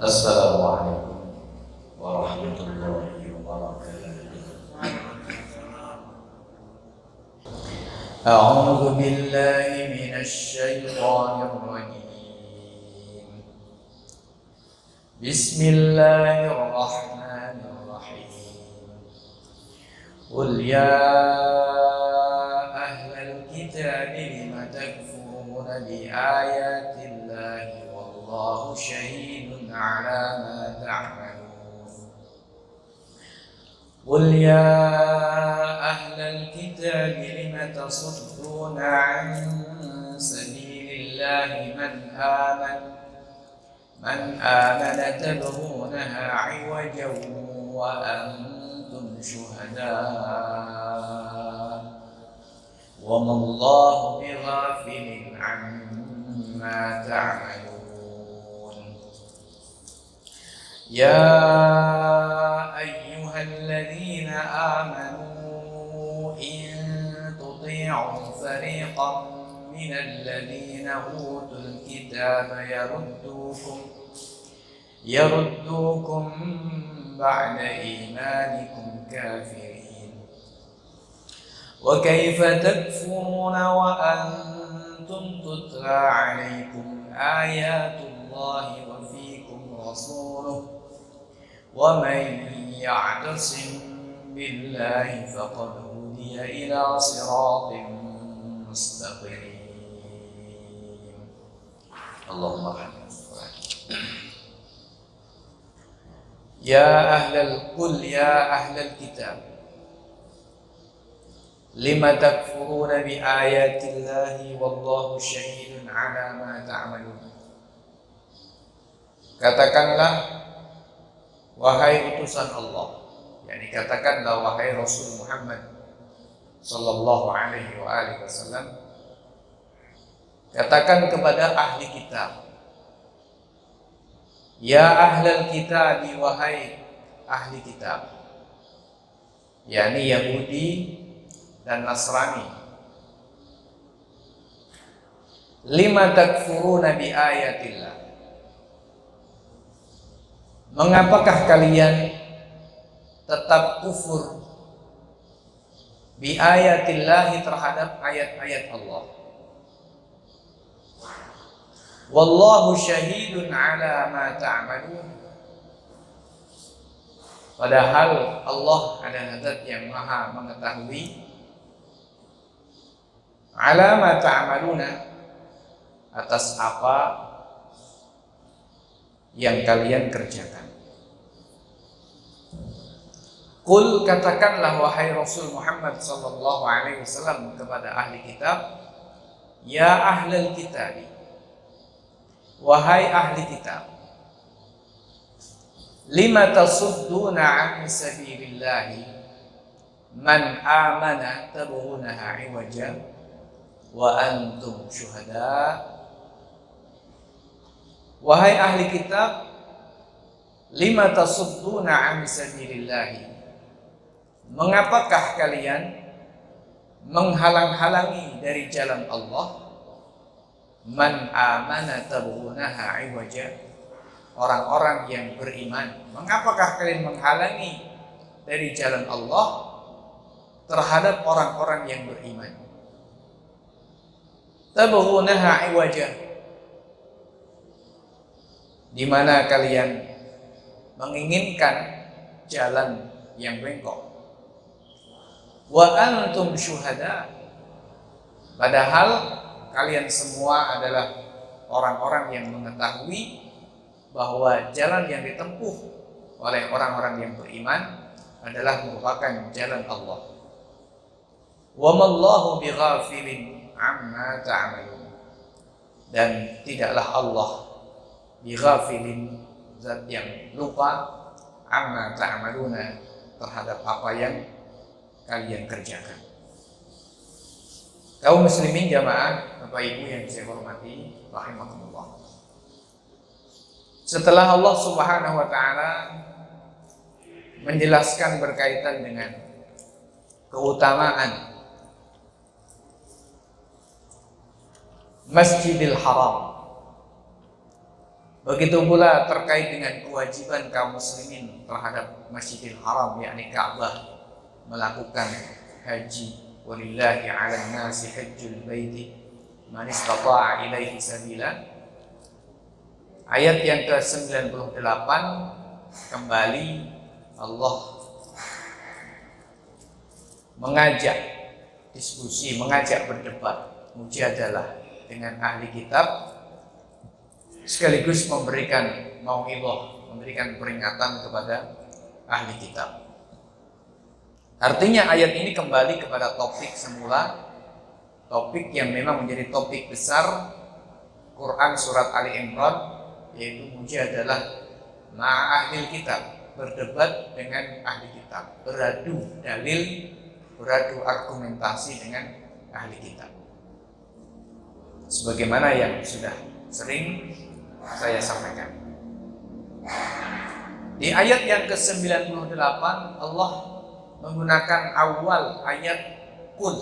Assalamualaikum warahmatullahi wabarakatuh. A'udzu billahi minasy syaithanir rajim. Bismillahirrahmanirrahim. Qul ya ahlal kitabi lima takfuruna bi ayatillahi wallahu syahidun ala ma ta'malun. Qul ya ahlal kitabi lima tasudduna an sabilillahi man amana tabghunaha 'iwajan wa antum syuhada wa mallahu bighafilin 'amma ta'malun. Ya ayyuhalladzina amanu in tuti'u fariqan minalladzina utul kitaba yaruddukum ba'da imanikum kafirin. Wa kaifa takfuruna wa antum tutla 'alaikum ayatullahi wa fiikum rasuluhu wa man ya'tasim billahi faqad hudiya ila siratin mustaqim. Allahumma rahmat. Ya ahlal kitab lima takfuruna bi ayatillahi wallahu syahidun ala ma ta'malun. Katakanlah wahai utusan Allah, yakni katakanlah wahai Rasul Muhammad sallallahu alaihi wa alihi wasallam, katakan kepada ahli kitab, ya ahlal kitab, wahai ahli kitab, yakni Yahudi dan Nasrani, lima takfuruna bi ayatillah, mengapakah kalian tetap kufur bi ayatillahi terhadap ayat-ayat Allah. Wallahu syahidun ala ma ta'malun. Padahal Allah adalah zat yang maha mengetahui ala ma ta'maluna, atas apa yang kalian kerjakan. Qul, katakanlah wahai Rasul Muhammad sallallahu alaihi wasallam kepada ahli kitab, ya ahlal kitab, wahai ahli kitab, lima tasudduna an sabilillahi man amana tabghunaha 'iwaja wa antum syuhada. Wahai ahli kitab, lima tasudduna an sabilillahi, mengapakah kalian menghalang-halangi dari jalan Allah? Man amana tabghunaha 'iwaja, orang-orang yang beriman. Mengapakah kalian menghalangi dari jalan Allah terhadap orang-orang yang beriman? Tabghunaha 'iwaja, di mana kalian menginginkan jalan yang bengkok. Wa antum syuhada, padahal kalian semua adalah orang-orang yang mengetahui bahwa jalan yang ditempuh oleh orang-orang yang beriman adalah merupakan jalan Allah. Wa mallahu bighafilin amma ta'malun, dan tidaklah Allah bighafilin, zat yang lupa, amma ta'maluna, terhadap apa yang kalian kerjakan. Kaum muslimin jamaah, Bapak Ibu yang saya hormati rahimakumullah. Setelah Allah Subhanahu wa taala menjelaskan berkaitan dengan keutamaan Masjidil Haram, Begitu pula terkait dengan kewajiban kaum muslimin terhadap Masjidil Haram, yakni Ka'bah, melakukan haji. Walillahi 'alan nasi hajjul baiti man istata'a ilaihi sabila. Ayat yang ke-98 kembali Allah mengajak diskusi, mengajak berdebat, mujadalah dengan ahli kitab, sekaligus memberikan mau'izah, memberikan peringatan kepada ahli kitab. Artinya ayat ini kembali kepada topik semula, topik yang memang menjadi topik besar Quran surat Ali Imran, yaitu mujadalah ma'a ahli kitab, berdebat dengan ahli kitab, beradu dalil, beradu argumentasi dengan ahli kitab. Sebagaimana yang sudah sering saya sampaikan. Di ayat yang ke-98 Allah menggunakan awal ayat qul.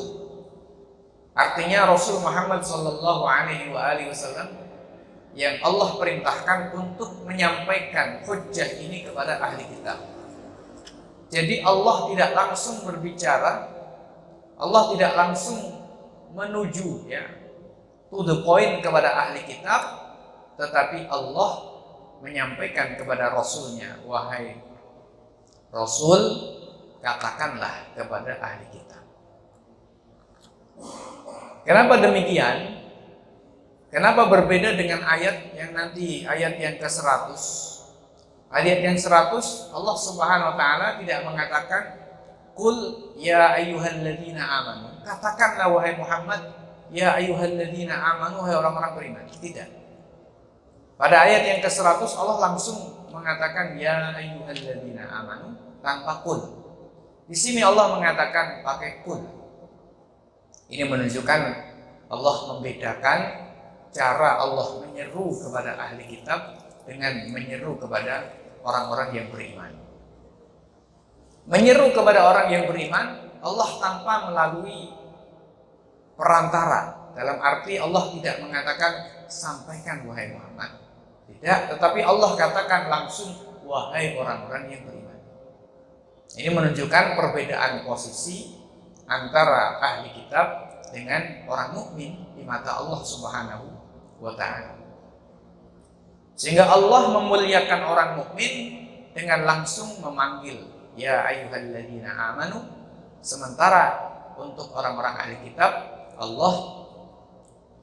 Artinya Rasul Muhammad sallallahu alaihi wasallam yang Allah perintahkan untuk menyampaikan hujjah ini kepada ahli kitab. Jadi Allah tidak langsung berbicara, Allah tidak langsung menuju to the point kepada ahli kitab, tetapi Allah menyampaikan kepada Rasulnya, wahai Rasul, katakanlah kepada ahli kitab. Kenapa demikian? Kenapa berbeda dengan ayat yang nanti, ayat yang ke-100? Ayat yang 100 Allah Subhanahu wa taala tidak mengatakan qul ya ayyuhalladzina amanu. Katakanlah wahai Muhammad, ya ayyuhalladzina amanu, wahai orang-orang beriman. Tidak. Pada ayat yang ke-100 Allah langsung mengatakan ya ayyuhalladzina amanu tanpa qul. Di sini Allah mengatakan pakai qul. Ini menunjukkan Allah membedakan cara Allah menyeru kepada ahli kitab dengan menyeru kepada orang-orang yang beriman. Menyeru kepada orang yang beriman, Allah tanpa melalui perantara. Dalam arti Allah tidak mengatakan sampaikan wahai Muhammad. Tidak, tetapi Allah katakan langsung wahai orang-orang yang beriman. Ini menunjukkan perbedaan posisi antara ahli kitab dengan orang mukmin di mata Allah Subhanahu wa taala. Sehingga Allah memuliakan orang mukmin dengan langsung memanggil ya ayyuhalladzina amanu, sementara untuk orang-orang ahli kitab Allah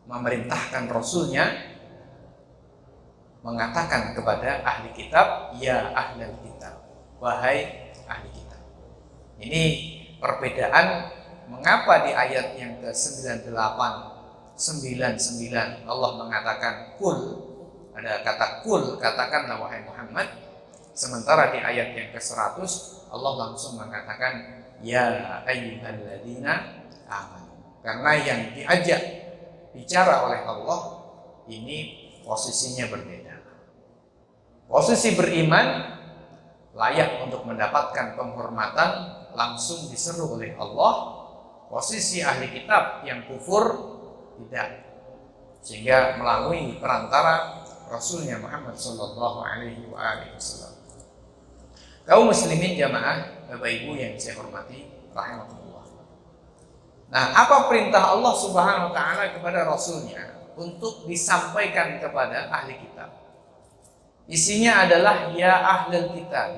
memerintahkan Rasulnya mengatakan kepada ahli kitab ya ahlal kitab, wahai ahli kitab. Ini perbedaan mengapa di ayat yang ke-98 99 Allah mengatakan kul, ada kata kul, katakanlah wahai Muhammad, sementara di ayat yang ke-100 Allah langsung mengatakan ya ayyuhalladzina amanu. Karena yang diajak bicara oleh Allah ini posisinya berbeda. Posisi beriman layak untuk mendapatkan penghormatan, langsung diseru oleh Allah. Posisi ahli kitab yang kufur tidak, sehingga melalui perantara Rasulnya Muhammad sallallahu alaihi wasallam. Kaum muslimin jamaah, Bapak Ibu yang saya hormati rahimakumullah. Nah, apa perintah Allah Subhanahu wa taala kepada Rasulnya untuk disampaikan kepada ahli kitab? Isinya adalah ya ahlul kitab,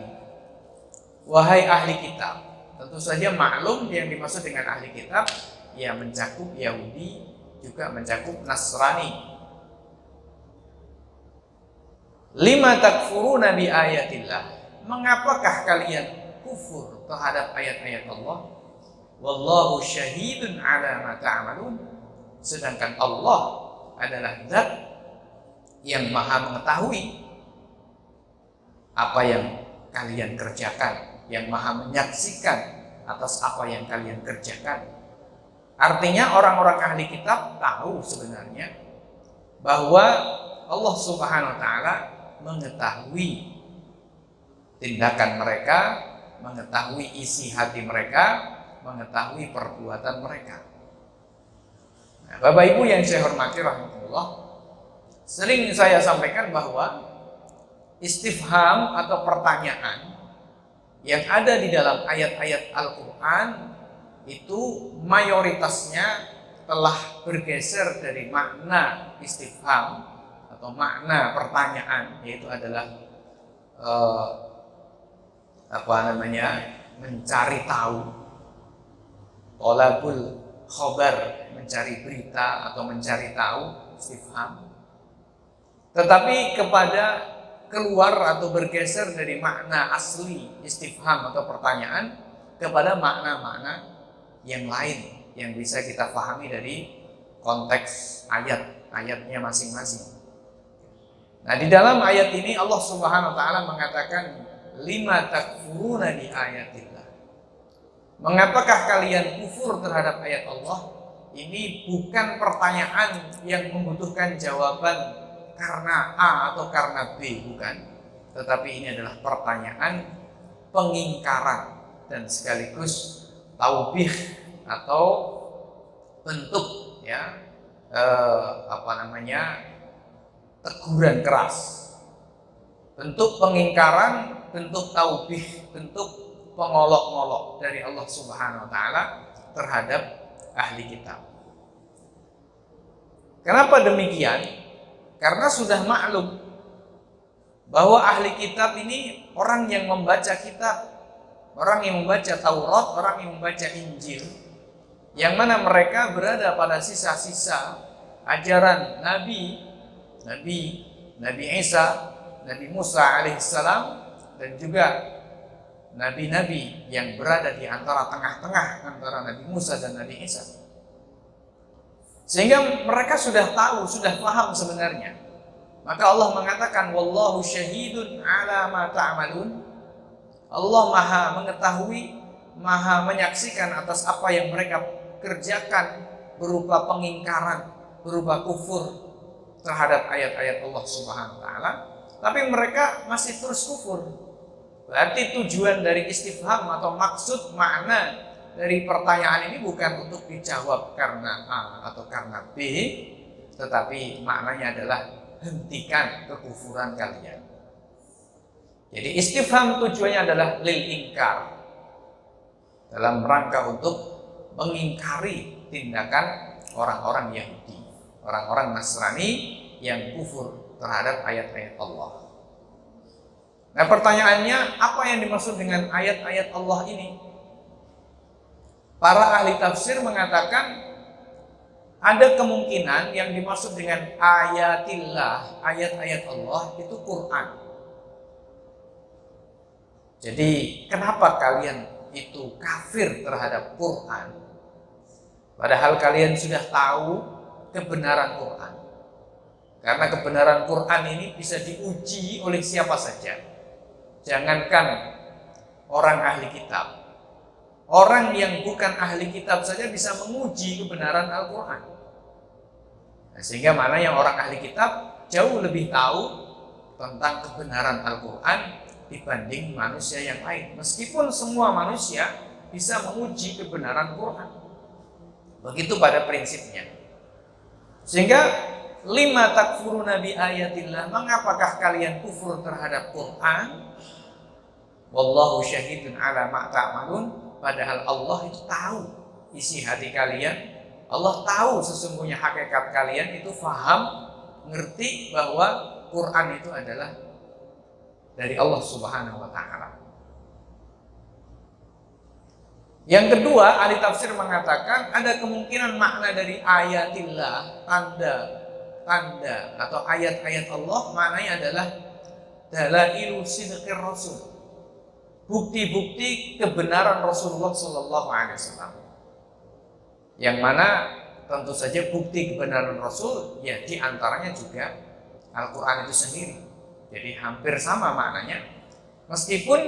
wahai ahli kitab. Tentu saja maklum yang dimaksud dengan ahli kitab ya mencakup Yahudi, juga mencakup Nasrani. Lima takfuruna bi ayatillah, mengapakah kalian kufur terhadap ayat-ayat Allah? Wallahu syahidun ala ma ta'malun, sedangkan Allah adalah zat yang maha mengetahui apa yang kalian kerjakan, yang maha menyaksikan atas apa yang kalian kerjakan. Artinya orang-orang ahli kitab tahu sebenarnya bahwa Allah Subhanahu wa taala mengetahui tindakan mereka, mengetahui isi hati mereka, mengetahui perbuatan mereka. Nah, Bapak Ibu yang saya hormati rahmatullah, sering saya sampaikan bahwa istifham atau pertanyaan yang ada di dalam ayat-ayat Al-Quran itu mayoritasnya telah bergeser dari makna istifham atau makna pertanyaan, yaitu adalah mencari tahu, tolabul khobar, mencari berita atau mencari tahu, istifham. Tetapi kepada keluar atau bergeser dari makna asli istifham atau pertanyaan kepada makna-makna yang lain yang bisa kita pahami dari konteks ayatnya masing-masing. Nah, di dalam ayat ini Allah Subhanahu wa taala mengatakan, lima takfuruna bi ayatillah. Mengapakah kalian kufur terhadap ayat Allah? Ini bukan pertanyaan yang membutuhkan jawaban karena A atau karena B, bukan. Tetapi ini adalah pertanyaan pengingkaran dan sekaligus taubih atau bentuk teguran keras, bentuk pengingkaran, bentuk taubih, bentuk pengolok-ngolok dari Allah Subhanahu wa taala terhadap ahli kitab. Kenapa demikian? Karena sudah maklum bahwa ahli kitab ini orang yang membaca kitab, orang yang membaca Taurat, orang yang membaca Injil, yang mana mereka berada pada sisa-sisa ajaran Nabi Isa, Nabi Musa alaihissalam, dan juga nabi-nabi yang berada di antara tengah-tengah antara Nabi Musa dan Nabi Isa. Sehingga mereka sudah tahu, sudah paham sebenarnya. Maka Allah mengatakan, wallahu syahidun ala ma ta'malun. Allah maha mengetahui, maha menyaksikan atas apa yang mereka kerjakan berupa pengingkaran, berupa kufur terhadap ayat-ayat Allah Subhanahu wa taala. Tapi mereka masih terus kufur. Berarti tujuan dari istifham atau maksud makna dari pertanyaan ini bukan untuk dijawab karena A atau karena B, tetapi maknanya adalah hentikan kekufuran kalian. Jadi istifham tujuannya adalah lil ingkar, dalam rangka untuk mengingkari tindakan orang-orang Yahudi, orang-orang Nasrani yang kufur terhadap ayat-ayat Allah. Nah, pertanyaannya, apa yang dimaksud dengan ayat-ayat Allah ini? Para ahli tafsir mengatakan ada kemungkinan yang dimaksud dengan ayatillah, ayat-ayat Allah itu Quran. Jadi kenapa kalian itu kafir terhadap Quran? Padahal kalian sudah tahu kebenaran Quran. Karena kebenaran Quran ini bisa diuji oleh siapa saja. Jangankan orang ahli kitab, orang yang bukan ahli kitab saja bisa menguji kebenaran Al-Quran. Nah, sehingga mana yang orang ahli kitab jauh lebih tahu tentang kebenaran Al-Quran dibanding manusia yang lain. Meskipun semua manusia bisa menguji kebenaran Quran. Begitu pada prinsipnya. Sehingga lima takfuruna bi ayatillah, mengapakah kalian kufur terhadap Quran? Wallahu syahidun ala ma ta'malun. Padahal Allah itu tahu isi hati kalian. Allah tahu sesungguhnya hakikat kalian itu faham, ngerti bahwa Quran itu adalah dari Allah Subhanahu wa taala. Yang kedua, ahli tafsir mengatakan ada kemungkinan makna dari ayatillah, tanda atau ayat-ayat Allah, maknanya adalah dalailu sidqir rasul, bukti-bukti kebenaran Rasulullah Sallallahu Alaihi Wasallam. Yang mana tentu saja bukti kebenaran Rasul ya diantaranya juga Al-Quran itu sendiri. Jadi hampir sama maknanya, meskipun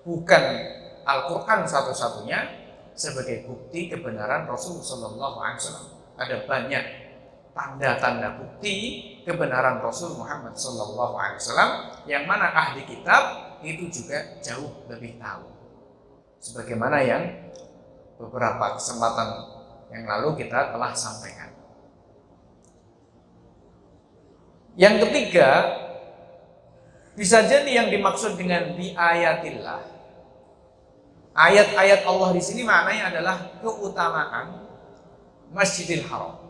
bukan Al-Quran satu-satunya sebagai bukti kebenaran Rasul Sallallahu Alaihi Wasallam. Ada banyak tanda-tanda bukti kebenaran Rasul Muhammad Sallallahu Alaihi Wasallam yang mana ahli kitab itu juga jauh lebih tahu. Sebagaimana yang beberapa kesempatan yang lalu kita telah sampaikan. Yang ketiga, Bisa jadi yang dimaksud dengan bi ayatillah, ayat-ayat Allah di sini maknanya adalah keutamaan Masjidil Haram.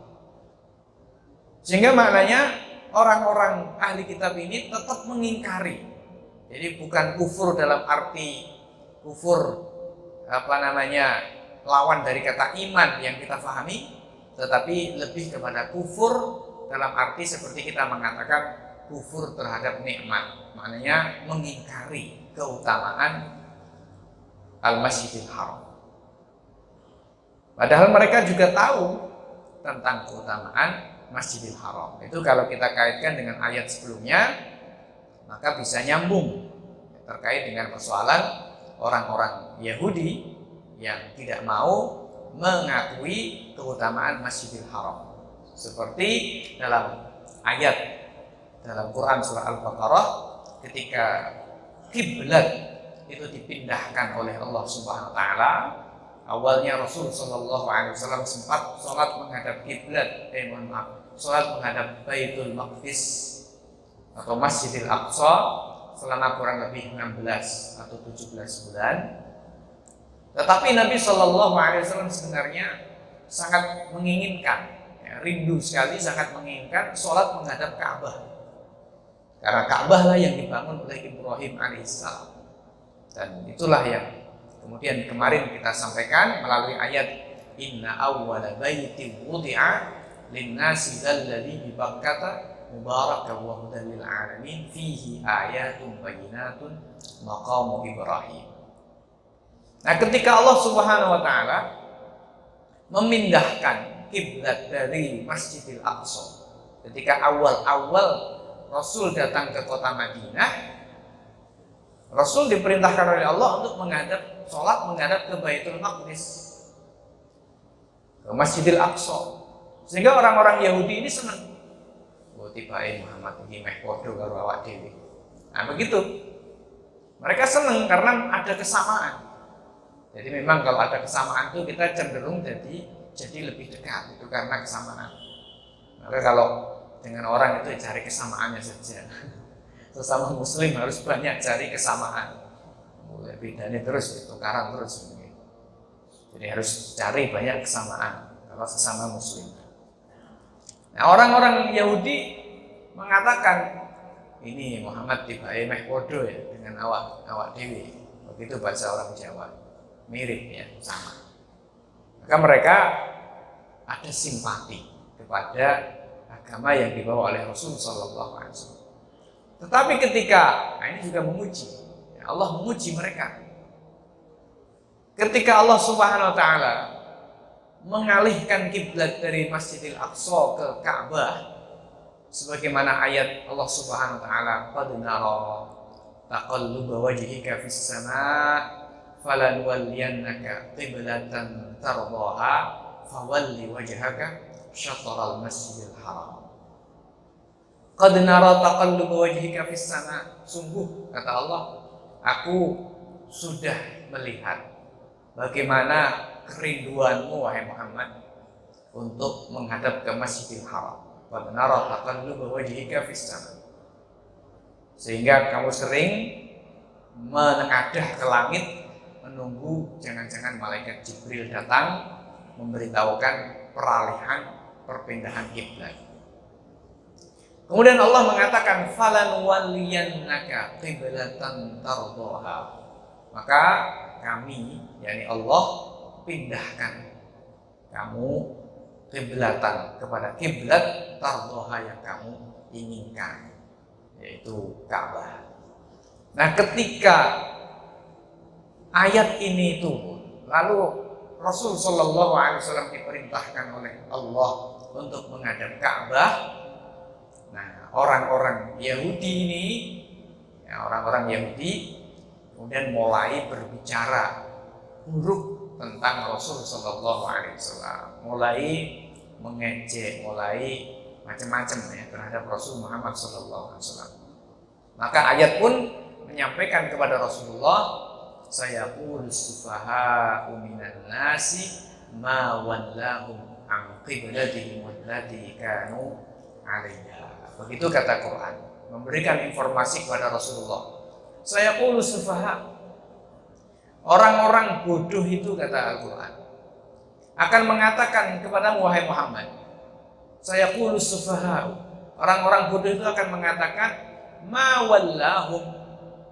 Sehingga maknanya orang-orang ahli kitab ini tetap mengingkari. Jadi bukan kufur dalam arti kufur lawan dari kata iman yang kita pahami, tetapi lebih kepada kufur dalam arti seperti kita mengatakan kufur terhadap nikmat, maknanya mengingkari keutamaan Al-Masjidil Haram. Padahal mereka juga tahu tentang keutamaan Masjidil Haram. Itu kalau kita kaitkan dengan ayat sebelumnya, maka bisa nyambung terkait dengan persoalan orang-orang Yahudi yang tidak mau mengakui keutamaan Masjidil Haram. Seperti dalam ayat dalam Quran surah Al-Baqarah, ketika kiblat itu dipindahkan oleh Allah Subhanahu wa taala. Awalnya Rasul sallallahu alaihi wasallam sempat salat menghadap kiblat, salat menghadap Baitul Maqdis atau Masjidil Aqsa selama kurang lebih 16 atau 17 bulan. Tetapi Nabi sallallahu alaihi wasallam sebenarnya sangat menginginkan, rindu sekali sangat menginginkan salat menghadap Ka'bah. Karena Ka'bah lah yang dibangun oleh Ibrahim alaihissalam. Dan itulah yang kemudian kemarin kita sampaikan melalui ayat inna awwala baitin wudi'a lin-nasi alladzi bi Bakkah mubarakan wa hudan lil alamin fihi ayatun bayyinatun maqamu Ibrahim. Nah, ketika Allah Subhanahu wa taala memindahkan kiblat dari Masjidil Aqsa, ketika awal-awal Rasul datang ke kota Madinah, Rasul diperintahkan oleh Allah untuk sholat menghadap ke Baitul Maqdis, ke Masjidil Aqsa. Sehingga orang-orang Yahudi ini senang. Tiba-tiba Muhammad ini meh podo karo awak dhewe. Nah, begitu. Mereka senang karena ada kesamaan. Jadi memang kalau ada kesamaan itu kita cenderung jadi lebih dekat, itu karena kesamaan. Maka kalau dengan orang itu cari kesamaannya saja. Sesama muslim harus banyak cari kesamaan. Mulai bedanya terus, tukaran terus. Jadi harus cari banyak kesamaan kalau sesama muslim. Nah, orang-orang Yahudi mengatakan ini Muhammad tiba-tiba meh podo ya dengan awak dewi. Begitu bahasa orang Jawa. Mirip ya, sama. Maka mereka ada simpati kepada agama yang dibawa oleh Rasul sallallahu alaihi wasallam. Tetapi ketika ini juga memuji, Allah memuji mereka. Ketika Allah Subhanahu wa taala mengalihkan kiblat dari Masjidil Aqsa ke Ka'bah, sebagaimana ayat Allah Subhanahu wa taala, qad nara taqalluba wajhika fis sama' falanwalliyannaka qiblatan tardaha fawalli wajhaka syatral Masjidil Haram. Qad nara taqalluba wajhika fis sama', sungguh kata Allah, aku sudah melihat bagaimana kerinduanmu wahai Muhammad untuk menghadap ke Masjidil Haram. Qad nara taqalluba wajhika fis sama', sehingga kamu sering menengadah ke langit menunggu jangan-jangan malaikat Jibril datang memberitahukan perpindahan kiblat. Kemudian Allah mengatakan falan waliyannaka qiblatan tardaha. Maka kami, yakni Allah, pindahkan kamu kiblatan kepada kiblat tardaha yang kamu inginkan, yaitu Ka'bah. Nah, ketika ayat ini turun, lalu Rasul Shallallahu Alaihi Wasallam diperintahkan oleh Allah untuk menghadap Ka'bah. Nah, orang-orang Yahudi ini, orang-orang Yahudi kemudian mulai berbicara buruk tentang Rasul Shallallahu Alaihi Wasallam, mulai mengejek, mulai macam-macam ya terhadap Rasul Muhammad Shallallahu Alaihi Wasallam. Maka ayat pun menyampaikan kepada Rasulullah, sayaqul sufaha'u minan nasi ma wallahum an qiblatihim allati kanu 'alaiha. Begitu kata Quran. memberikan informasi kepada Rasulullah. Saya qulu sufaha, orang-orang bodoh itu, kata Al-Quran, akan mengatakan kepada wahai Muhammad, saya qulu sufaha, orang-orang bodoh itu akan mengatakan, ma wallahum,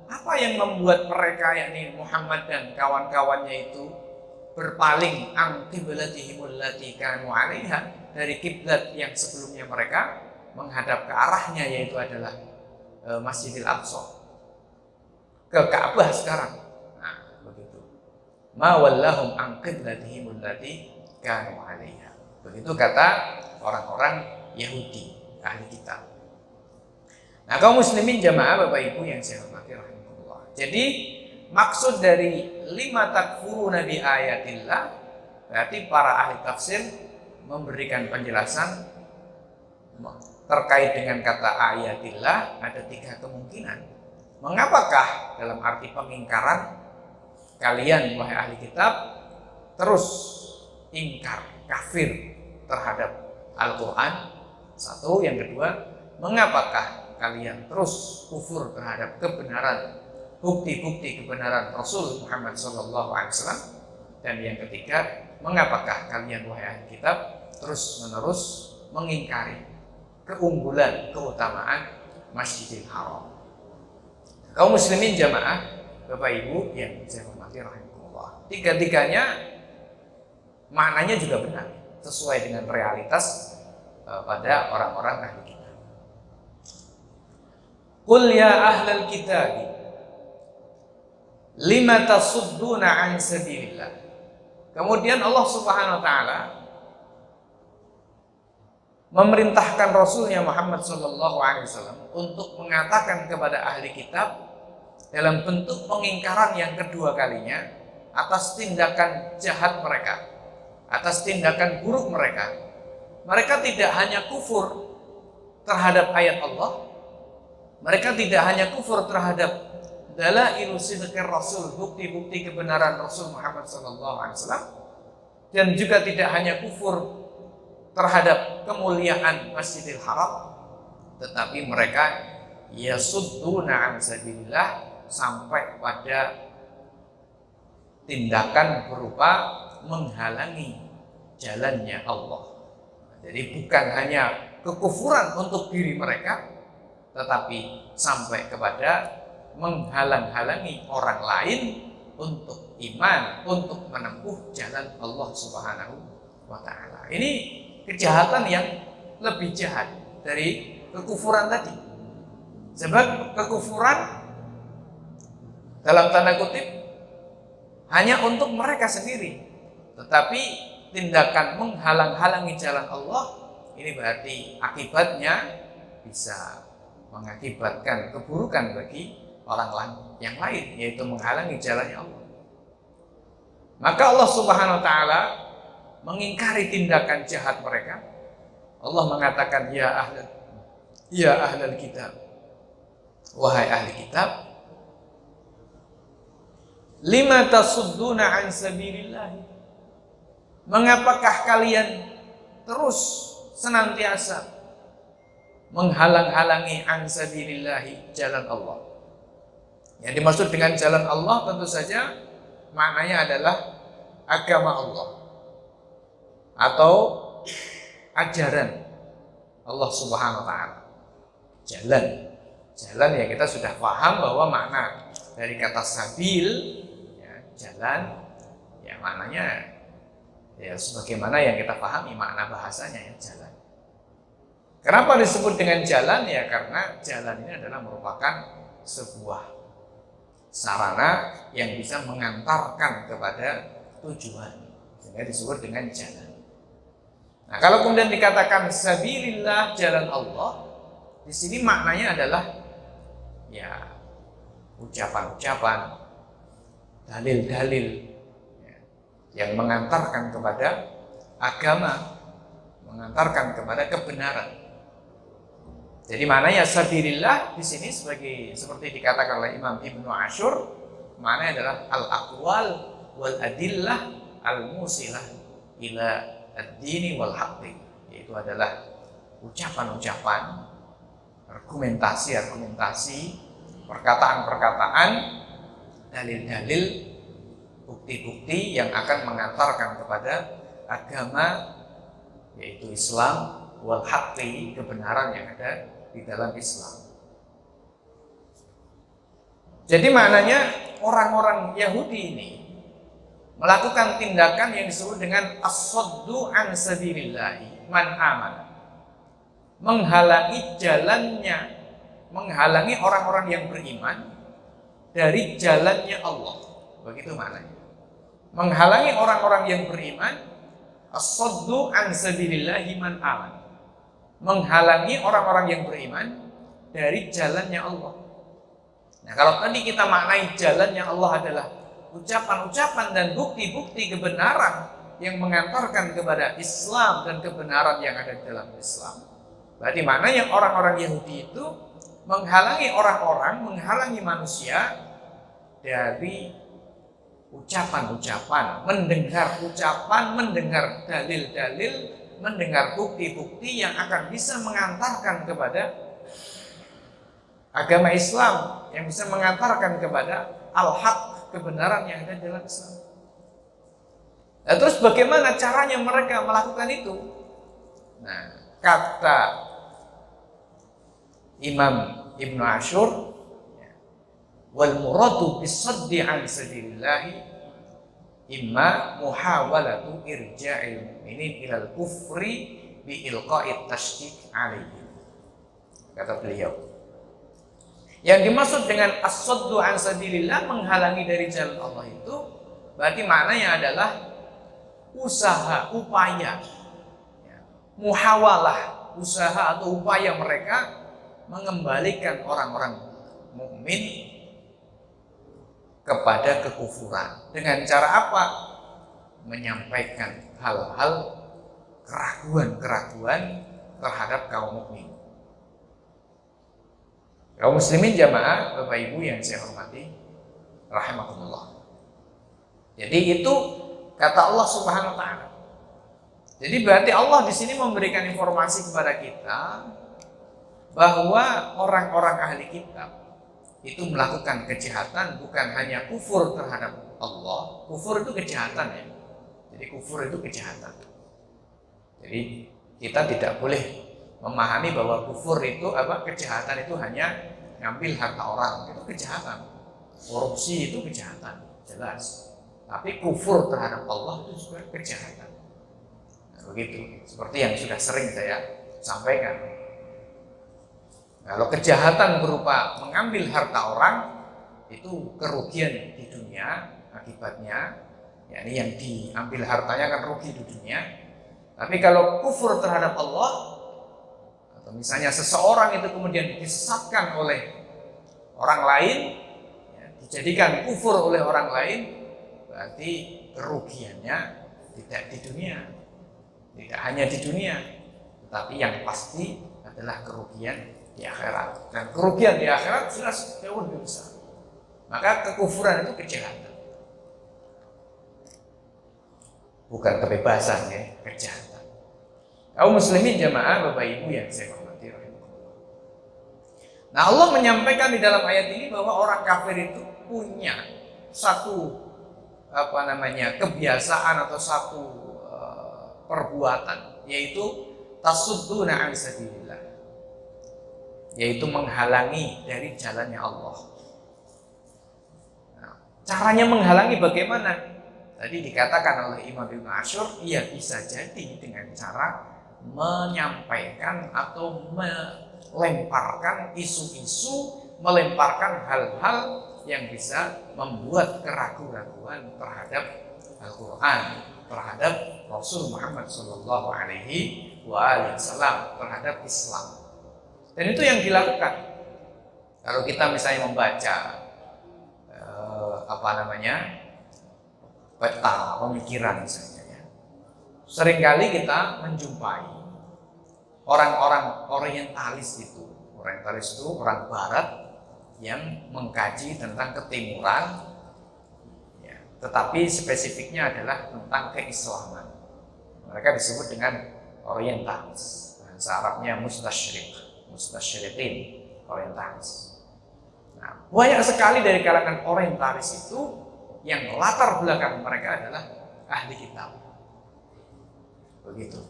apa yang membuat mereka, yakni Muhammad dan kawan-kawannya itu, berpaling an qiblatihim allati kanu 'alaiha, dari kiblat yang sebelumnya mereka menghadap ke arahnya, yaitu adalah Masjidil Aqsa, ke Ka'bah sekarang. Nah, begitu. Ma wallahum an qiblatihim allati kanu 'alaiha. Begitu kata orang-orang Yahudi, ahli kitab. Nah, kaum muslimin jamaah Bapak Ibu yang saya hormati rahimahullah. Jadi maksud dari lima takfuruna bi ayatillah, berarti para ahli tafsir memberikan penjelasan terkait dengan kata ayatillah ada tiga kemungkinan. Mengapakah dalam arti pengingkaran kalian wahai ahli kitab terus ingkar, kafir terhadap Al-Quran? Satu. Yang kedua, mengapakah kalian terus kufur terhadap kebenaran, bukti-bukti kebenaran Rasul Muhammad SAW? Dan yang ketiga, mengapakah kalian wahai ahli kitab terus menerus mengingkari keunggulan, keutamaan Masjidil Haram? Kaum muslimin jamaah Bapak Ibu yang saya hormati rahimahullah, tiga-tiganya maknanya juga benar, sesuai dengan realitas pada orang-orang ahli kitab. Qul ya ahlal kitab lima tasudduna an sabilillah. Kemudian Allah Subhanahu wa taala memerintahkan Rasulnya Muhammad SAW untuk mengatakan kepada ahli kitab dalam bentuk pengingkaran yang kedua kalinya atas tindakan jahat mereka, atas tindakan buruk mereka. Mereka tidak hanya kufur terhadap ayat Allah, mereka tidak hanya kufur terhadap dalailu sidqir Rasul, bukti-bukti kebenaran Rasul Muhammad SAW, dan juga tidak hanya kufur terhadap kemuliaan Masjidil Haram, tetapi mereka yasudduna an sabilillah, sampai pada tindakan berupa menghalangi jalannya Allah. Jadi bukan hanya kekufuran untuk diri mereka, tetapi sampai kepada menghalang-halangi orang lain untuk iman, untuk menempuh jalan Allah Subhanahu wa taala. Ini kejahatan yang lebih jahat dari kekufuran tadi. Sebab kekufuran dalam tanda kutip hanya untuk mereka sendiri, tetapi tindakan menghalang-halangi jalan Allah ini berarti akibatnya bisa mengakibatkan keburukan bagi orang yang lain, yaitu menghalangi jalannya Allah. Maka Allah Subhanahu wa taala mengingkari tindakan jahat mereka. Allah mengatakan, ya ahlal kitab, wahai ahli kitab, lima tasudduna an sabilillah, mengapakah kalian terus senantiasa menghalang-halangi an sabilillah, jalan Allah? Yang dimaksud dengan jalan Allah tentu saja maknanya adalah agama Allah atau ajaran Allah Subhanahu wa taala. Jalan ya, kita sudah paham bahwa makna dari kata sabil ya, jalan ya, maknanya ya sebagaimana yang kita pahami makna bahasanya ya, jalan. Kenapa disebut dengan jalan? Ya karena jalan ini adalah merupakan sebuah sarana yang bisa mengantarkan kepada tujuan, sehingga disebut dengan jalan. Nah, kalau kemudian dikatakan sabilillah, jalan Allah, di sini maknanya adalah ya ucapan-ucapan, dalil-dalil ya, yang mengantarkan kepada agama, mengantarkan kepada kebenaran. Jadi maknanya sabilillah di sini seperti dikatakan oleh Imam Ibnu Ashur, maknanya adalah al-aqwal wal adillah al-musilah ila ad-dini wal haqqi, yaitu adalah ucapan-ucapan argumentasi, perkataan-perkataan, dalil-dalil, bukti-bukti yang akan mengantarkan kepada agama, yaitu Islam, wal haqqi, kebenaran yang ada di dalam Islam. Jadi maknanya orang-orang Yahudi ini melakukan tindakan yang disebut dengan as-saddu an sabilillahi man amana, menghalangi jalannya, menghalangi orang-orang yang beriman dari jalannya Allah. Begitu maknanya. Menghalangi orang-orang yang beriman, as-saddu an sabilillahi man amana, menghalangi orang-orang yang beriman dari jalannya Allah. Nah, kalau tadi kita maknai jalannya Allah adalah ucapan-ucapan dan bukti-bukti kebenaran yang mengantarkan kepada Islam dan kebenaran yang ada di dalam Islam, berarti maknanya orang-orang Yahudi itu menghalangi orang-orang, menghalangi manusia dari ucapan-ucapan, mendengar ucapan, mendengar dalil-dalil, mendengar bukti-bukti yang akan bisa mengantarkan kepada agama Islam, yang bisa mengantarkan kepada al-haq, kebenaran yang ada dalam Islam. Nah, terus bagaimana caranya mereka melakukan itu? Nah, kata Imam Ibnu Ashur, wal muradu bisaddi an sabilillahi imma muhawalatu irja'il mu'minin ilal kufri bi ilqa'it tasydid alaihi. Kata beliau, yang dimaksud dengan as-saddu an sabilillah, menghalangi dari jalan Allah itu, berarti maknanya adalah usaha, upaya, muhawalah, usaha atau upaya mereka mengembalikan orang-orang mukmin kepada kekufuran. Dengan cara apa? Menyampaikan hal-hal keraguan-keraguan terhadap kaum mukmin. Kaum muslimin jamaah, Bapak Ibu yang saya hormati, rahimakumullah. Jadi itu kata Allah Subhanahu wa taala. Jadi berarti Allah di sini memberikan informasi kepada kita bahwa orang-orang ahli kitab itu melakukan kejahatan, bukan hanya kufur terhadap Allah. Kufur itu kejahatan ya. Jadi kufur itu kejahatan. Jadi kita tidak boleh memahami bahwa kufur itu kejahatan itu hanya ngambil harta orang, itu kejahatan. Korupsi itu kejahatan, jelas. Tapi kufur terhadap Allah itu juga kejahatan. Nah, begitu. Seperti yang sudah sering saya sampaikan. Kalau kejahatan berupa mengambil harta orang, itu kerugian di dunia akibatnya, yakni yang diambil hartanya kan rugi di dunia. Tapi kalau kufur terhadap Allah, atau misalnya seseorang itu kemudian disesatkan oleh orang lain, ya, dijadikan kufur oleh orang lain, berarti kerugiannya tidak di dunia, tidak hanya di dunia, tetapi yang pasti adalah kerugian di akhirat. Dan kerugian di akhirat jelas jauh lebih besar. Maka kekufuran itu kejahatan, bukan kebebasan ya, kejahatan. Kaum muslimin jamaah, Bapak Ibu yang saya hormati. Nah, Allah menyampaikan di dalam ayat ini bahwa orang kafir itu punya satu kebiasaan atau satu perbuatan, yaitu tasudduna an sabilillah, yaitu menghalangi dari jalannya Allah. Nah, caranya menghalangi bagaimana? Tadi dikatakan oleh Imam Ibnu Ashur, ia bisa jadi dengan cara menyampaikan atau melemparkan isu-isu, melemparkan hal-hal yang bisa membuat keraguan-keraguan terhadap Al-Quran, terhadap Rasul Muhammad Sallallahu Alaihi Wasallam, terhadap Islam. Dan itu yang dilakukan. Kalau kita misalnya membaca peta pemikiran misalnya, ya, seringkali kita menjumpai orang-orang orientalis itu orang Barat yang mengkaji tentang ketimuran, ya, tetapi spesifiknya adalah tentang keislaman. Mereka disebut dengan orientalis, bahasa Arabnya mustasyriq. mustasyriqin, orientalis. Nah, banyak sekali dari kalangan orientalis itu yang latar belakang mereka adalah ahli kitab. Begitu.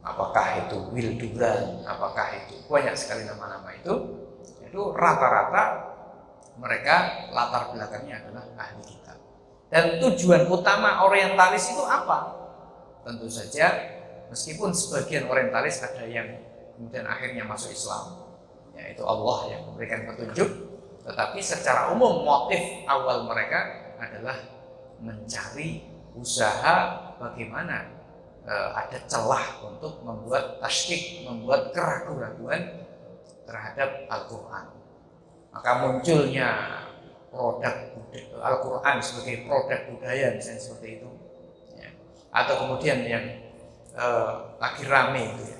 Apakah itu Wilduran, apakah itu banyak sekali nama-nama itu rata-rata mereka latar belakangnya adalah ahli kitab. Dan tujuan utama orientalis itu apa? Tentu saja, meskipun sebagian orientalis ada yang kemudian akhirnya masuk Islam, yaitu Allah yang memberikan petunjuk, tetapi secara umum motif awal mereka adalah mencari usaha bagaimana ada celah untuk membuat tasydik, membuat keraguan-raguan terhadap Al-Quran. Maka munculnya produk Al-Quran sebagai produk budaya, misalnya seperti itu, ya. Atau kemudian yang lagi rame itu, ya.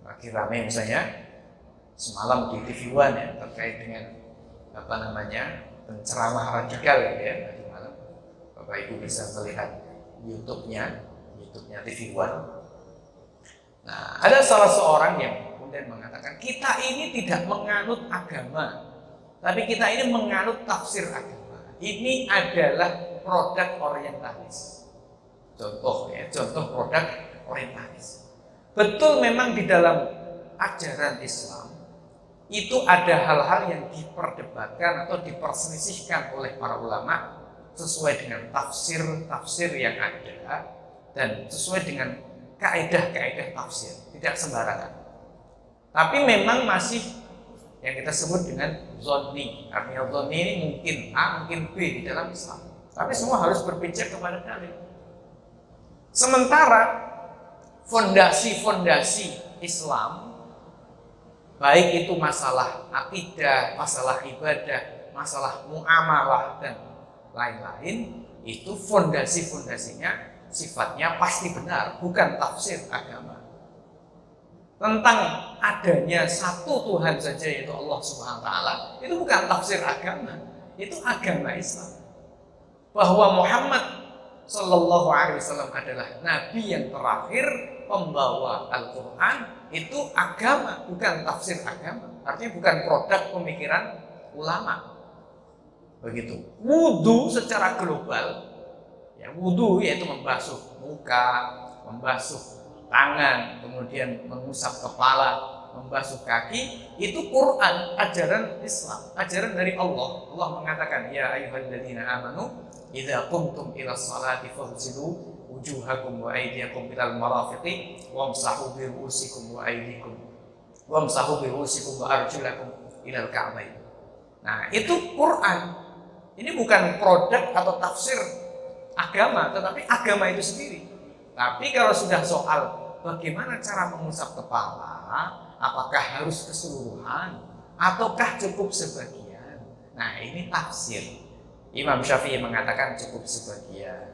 Lagi rame misalnya semalam di TV One ya, terkait dengan penceramah radikal ya, tadi malam. Bapak Ibu bisa melihat YouTube-nya TV One. Nah, ada salah seorang yang kemudian mengatakan kita ini tidak menganut agama, tapi kita ini menganut tafsir agama. Ini adalah produk orientalis. Contoh produk orientalis. Betul, memang di dalam ajaran Islam itu ada hal-hal yang diperdebatkan atau diperselisihkan oleh para ulama sesuai dengan tafsir yang ada dan sesuai dengan kaidah-kaidah tafsir, tidak sembarangan. Tapi memang masih yang kita sebut dengan zonni. Artinya zonni ini mungkin A, mungkin B di dalam Islam. Tapi semua harus berpijak kepada dalil. Sementara fondasi-fondasi Islam, baik itu masalah akidah, masalah ibadah, masalah muamalah dan lain-lain, itu fondasi-fondasinya sifatnya pasti benar, bukan tafsir agama. Tentang adanya satu Tuhan saja, yaitu Allah Subhanahu wa Ta'ala, itu bukan tafsir agama, itu agama Islam. Bahwa Muhammad Sallallahu Alaihi Wasallam adalah Nabi yang terakhir, pembawa Al-Quran, itu agama, bukan tafsir agama. Artinya bukan produk pemikiran ulama. Begitu. Wudu secara global, ya, wudu yaitu membasuh muka, membasuh tangan, kemudian mengusap kepala, membasuh kaki, itu Quran, ajaran Islam, ajaran dari Allah. Allah mengatakan, ya ayyuhalladzina amanu idza qumtum ila sholati faghsilu wujuhakum wa aydiyakum ilal marafiqi wamsahu bi ru'usikum wa aydikum wamsahu bi ru'usikum wa arjulakum ilal ka'bayn. Nah, itu Quran. Ini bukan produk atau tafsir agama, tetapi agama itu sendiri. Tapi kalau sudah soal bagaimana cara mengusap kepala, apakah harus keseluruhan ataukah cukup sebagian? Nah, ini tafsir. Imam Syafi'i mengatakan cukup sebagian.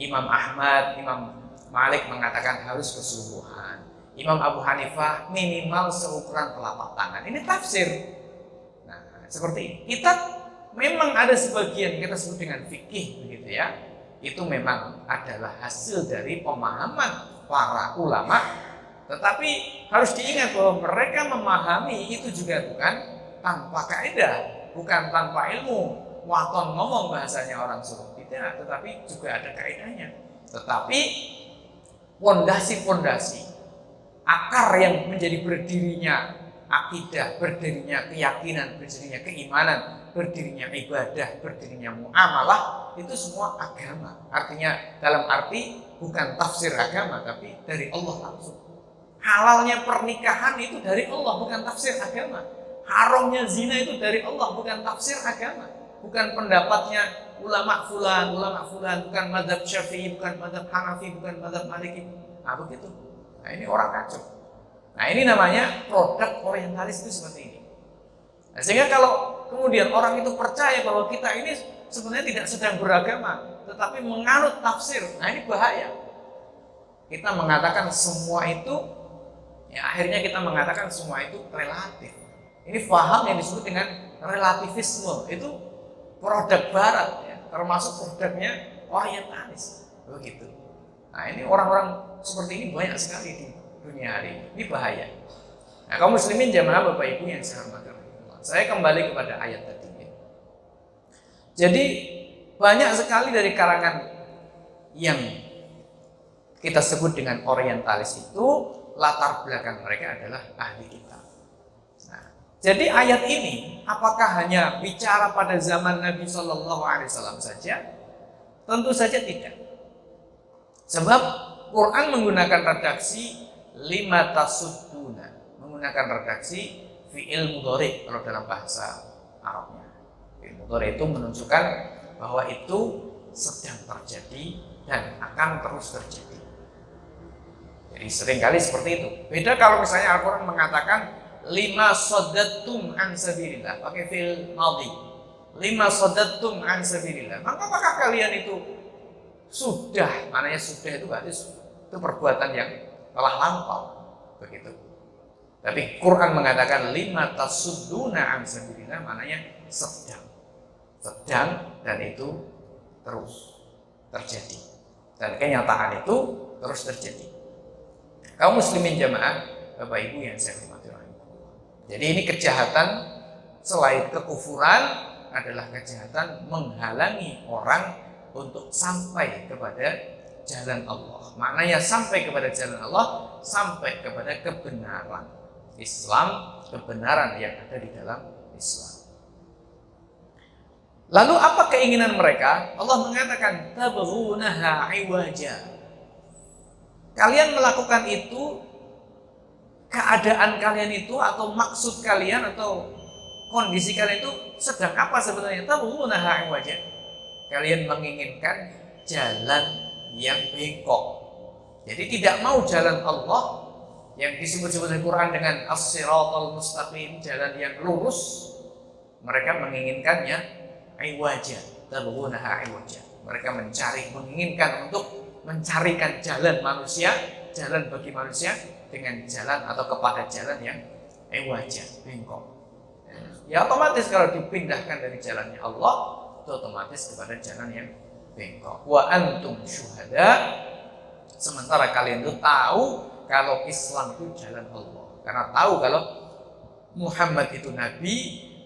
Imam Ahmad, Imam Malik mengatakan harus keseluruhan. Imam Abu Hanifah minimal seukuran telapak tangan. Ini tafsir. Nah, seperti ini. Kita memang ada sebagian kita sebut dengan fikih, begitu ya. Itu memang adalah hasil dari pemahaman para ulama. Tetapi harus diingat bahwa mereka memahami itu juga bukan tanpa kaidah, bukan tanpa ilmu. Waton ngomong bahasanya orang Solo, tidak, tetapi juga ada kaidahnya. Tetapi pondasi-pondasi, akar yang menjadi berdirinya akidah, berdirinya keyakinan, berdirinya keimanan, berdirinya ibadah, berdirinya muamalah, itu semua agama. Artinya dalam arti bukan tafsir agama, tapi dari Allah langsung. Halalnya pernikahan itu dari Allah, bukan tafsir agama. Haramnya zina itu dari Allah, bukan tafsir agama. Bukan pendapatnya ulama fulan, bukan mazhab Syafi'i, bukan mazhab Hanafi, bukan mazhab Maliki. Nah, begitu. Nah, ini orang kacau. Nah, ini namanya produk orientalis itu seperti ini. Nah, sehingga kalau kemudian orang itu percaya bahwa kita ini sebenarnya tidak sedang beragama, tetapi menganut tafsir, nah ini bahaya. Kita mengatakan semua itu, ya akhirnya kita mengatakan semua itu relatif. Ini paham yang disebut dengan relativisme. Itu produk barat, ya, termasuk produknya orientalis, begitu. Nah, ini orang-orang seperti ini banyak sekali dunia hari ini. Ini bahaya. Nah, kaum muslimin jamaah Bapak Ibu yang saya hormati, saya kembali kepada ayat tadi. Jadi banyak sekali dari kalangan yang kita sebut dengan orientalis itu latar belakang mereka adalah ahli kitab. Nah, jadi ayat ini apakah hanya bicara pada zaman Nabi Shallallahu Alaihi Wasallam saja? Tentu saja tidak. Sebab Quran menggunakan redaksi lima tasudduna, menggunakan redaksi fi'il mudhari kalau dalam bahasa Arabnya. Fi'il mudhari itu menunjukkan bahwa itu sedang terjadi dan akan terus terjadi. Jadi seringkali seperti itu. Beda kalau misalnya Al-Quran mengatakan lima sodatum an sabilillah, pakai fi'il madhi. Lima sodatum an sabilillah. Maka apakah kalian itu sudah, maknanya sudah itu berarti itu perbuatan yang telah lampau, begitu. Tapi Quran mengatakan lima tasudduna an sabilillah, maknanya sedang dan itu terus terjadi. Dan kenyataan itu terus terjadi. Kaum muslimin jamaah, Bapak Ibu yang saya hormati. Jadi ini kejahatan selain kekufuran adalah kejahatan menghalangi orang untuk sampai kepada jalan Allah. Maknanya sampai kepada jalan Allah, sampai kepada kebenaran Islam, kebenaran yang ada di dalam Islam. Lalu apa keinginan mereka? Allah mengatakan tabghunaha iwaja. Kalian melakukan itu, keadaan kalian itu atau maksud kalian atau kondisi kalian itu sedang apa sebenarnya? Tabghunaha iwaja. Kalian menginginkan jalan yang bengkok. Jadi tidak mau jalan Allah yang disebut-sebut di Quran dengan as-siratal mustaqim, jalan yang lurus. Mereka menginginkannya iwaja, tabghunaha iwaja. Mereka menginginkan untuk mencarikan jalan manusia, jalan bagi manusia dengan jalan atau kepada jalan yang iwaja, bengkok. Ya otomatis kalau dipindahkan dari jalannya Allah, itu otomatis kepada jalan yang bengkok. Wa antum syuhada, sementara kalian itu tahu kalau Islam itu jalan Allah. Karena tahu kalau Muhammad itu nabi,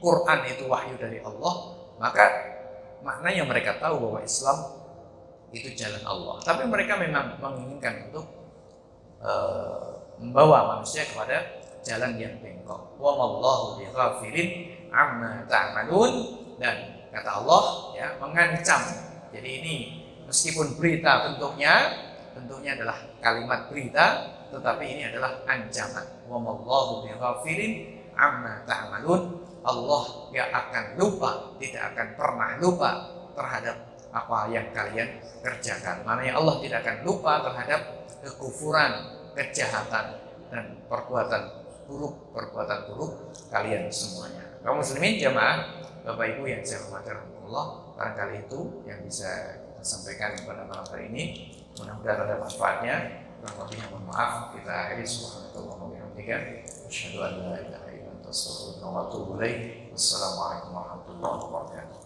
Quran itu wahyu dari Allah, maka maknanya mereka tahu bahwa Islam itu jalan Allah. Tapi mereka memang menginginkan untuk membawa manusia kepada jalan yang bengkok. Wa mallahu bighafilin amma ta'malun, dan kata Allah ya mengancam. Jadi ini meskipun berita bentuknya adalah kalimat berita, tetapi ini adalah ancaman. Wa mallahu bighafilin amma ta'malun. Allah tidak akan lupa, tidak akan pernah lupa terhadap apa yang kalian kerjakan. Maknanya Allah tidak akan lupa terhadap kekufuran, kejahatan, dan perbuatan buruk kalian semuanya. Kaum muslimin jamaah, Bapak Ibu yang saya hormati Allah, barangkali itu yang bisa kita sampaikan pada malam hari ini. Mudah-mudahan ada manfaatnya. Kurang lebihnya mohon maaf. Kita akhiri subhanallah wa bihamdihi, asyhadu an la ilaha illa anta astaghfiruka wa atubu ilaik. Wassalamualaikum warahmatullahi wabarakatuh.